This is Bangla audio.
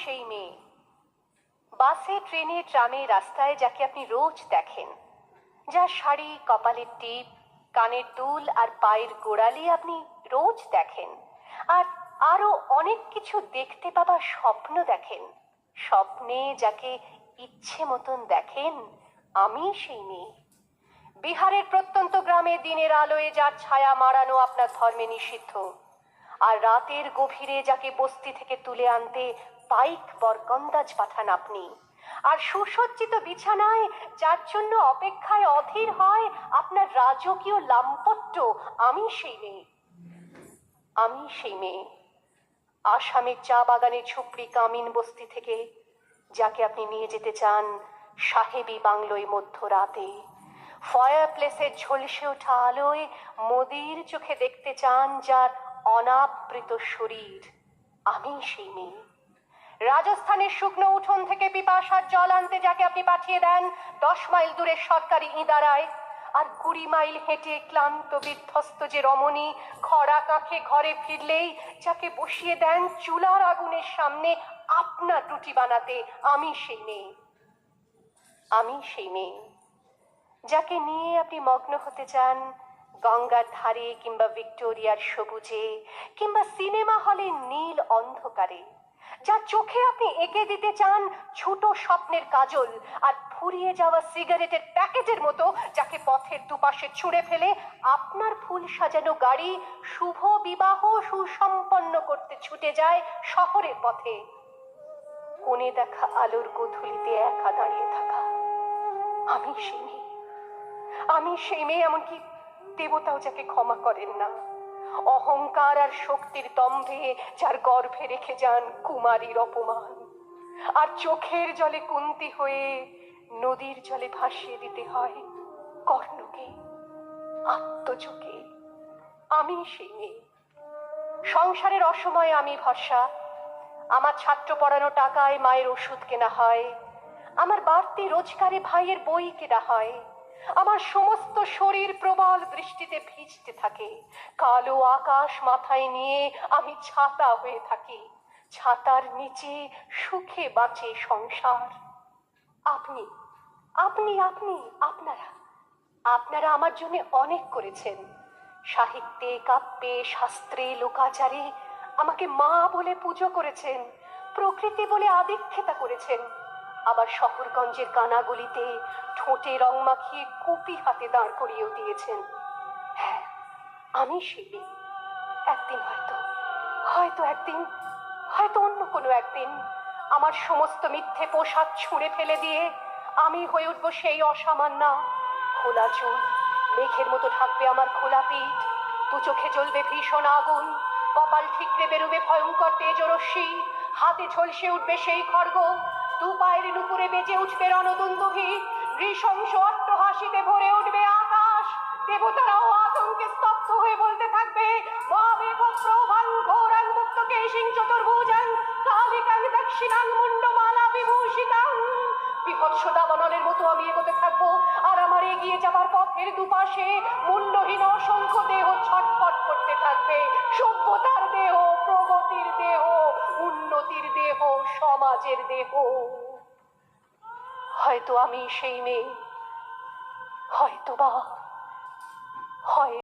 সেই মেয়ে, বাসে ট্রেনে ট্রামে রাস্তায় যাকে আপনি রোজ দেখেন, যার শাড়ি, কপালের টিপ, কানের দুল আর পায়ের গোড়ালি আপনি রোজ দেখেন, আর আরো অনেক কিছু দেখতে পাবার স্বপ্ন দেখেন। স্বপ্নে যাকে ইচ্ছে মতন দেখেন, আমি সেই মেয়ে। বিহারের প্রত্যন্ত গ্রামে দিনের আলোয় যার ছায়া মাড়ানো আপনার ধর্মে নিষিদ্ধ, আর রাতের গভীরে যাকে বস্তি থেকে তুলে আনতে পাইক বরকন্দাজ পাঠান আপনি, আর সুসজ্জিত বিছানায় যার জন্য অপেক্ষায় অধীর হয় আপনার রাজকীয় লাম্পট্য, আমি সেই মেয়ে। আমি সেই মেয়ে, আসামের চা বাগানের ঝুপড়ি কামিন বস্তি থেকে যাকে আপনি নিয়ে যেতে চান সাহেবী বাংলোয় মধ্যরাতে, ফায়ার প্লেসের ঝলসে ওঠা আলোয় মোদির চোখে দেখতে চান যার অনাবৃত শরীর, আমি সেই মেয়ে। রাজস্থানের শুকনো উঠোন থেকে পিপাসার জল আনতে যাকে আপনি পাঠিয়ে দেন 10 মাইল দূরের সরকারি ইদারায়, আর 20 মাইল হেঁটে ক্লান্ত বিধ্বস্ত যে রমণী খরা কাঁখে ঘরে ফিরলেই যাকে বসিয়ে দেন চুলার আগুনের সামনে আপনার রুটি বানাতে, আমি সেই মেয়ে। আমি সেই মেয়ে যাকে নিয়ে আপনি মগ্ন হতে চান গঙ্গার ধারে কিংবা ভিক্টোরিয়ার সবুজে কিংবা সিনেমা হলের নীল অন্ধকারে, যার চোখে আপনি এঁকে দিতে চান ছোট স্বপ্নের কাজল, আর ফুরিয়ে যাওয়া সিগারেটের প্যাকেটের মতো যাকে পথের দুপাশে ছুঁড়ে ফেলে আপনার ফুল সাজানো গাড়ি শুভ বিবাহ সুসম্পন্ন করতে ছুটে যায় শহরের পথে। কোণে দেখা আলোর গোধূলিতে একা দাঁড়িয়ে থাকা, আমি সেই মেয়ে। আমি সেই মেয়ে, এমনকি দেবতাও যাকে ক্ষমা করেন না। অহংকার আর শক্তির দম্ভে যার গর্ভে রেখে যান কুমারীর অপমান, আর চোখের জলে কুন্তি হয়ে নদীর জলে ভাসিয়ে দিতে হয় কর্ণকে, আত্মজকে, আমি সেই মেয়ে। সংসারের অসময়ে আমি ভরসা, আমার ছাত্র পড়ানো টাকায় মায়ের ওষুধ কেনা হয়, আমার বাড়তি রোজগারে ভাইয়ের বই কেনা হয়, আমার সমস্ত শরীর প্রবল বৃষ্টিতে ভিজতে থাকে, কালো আকাশ মাথায় নিয়ে আমি ছাতা হয়ে থাকি, ছাতার নিচে সুখে বাঁচে সংসার। আপনি আপনি আপনি আপনারা আপনারা আমার জন্য অনেক করেছেন। সাহিত্যে, কাব্যে, শাস্ত্রে, লোকাচারে আমাকে মা বলে পুজো করেছেন, প্রকৃতি বলে আদিক্ষেতা করেছেন, আবার শহরগঞ্জের কানাগলিতে ঠোঁটে রং মাখিয়ে কুপি হাতে দাঁড় করিয়েও দিয়েছেন। হ্যাঁ, আমি শিল্পী। একদিন হয়তো একদিন, হয়তো অন্য কোনো একদিন আমার সমস্ত মিথ্যে পোশাক ছুঁড়ে ফেলে দিয়ে আমি হয়ে উঠবো সেই অসামান্যা। খোলা চুল মেঘের মতো ঢাকবে আমার খোলা পিঠ, দু চোখে জ্বলবে ভীষণ আগুন, কপাল ঠিকরে বেরোবে ভয়ঙ্কর তেজরশ্মি, হাতে ঝলসে উঠবে সেই খড়গ, দু পায়ের নুপুরে বেজে উঠবে রণদুন্দুভি, নৃশংস অট্টহাসিতে ভরে উঠবে আকাশ, দেবতারাও আতঙ্কে স্তব্ধ হয়ে বলতে থাকবে বিভৎস দাবানলের মতো আমি এগোতে থাকবো, আর আমার এগিয়ে যাবার পথের দুপাশে মুন্ডহীন অসংখ্য দেহ ছটফট করতে থাকবে। সভ্যতার দেহ, প্রগতির দেহ, উন্নতির দেহ, সমাজের দেহ। হয়তো আমি সেই মেয়ে, হয়তো বা হয়।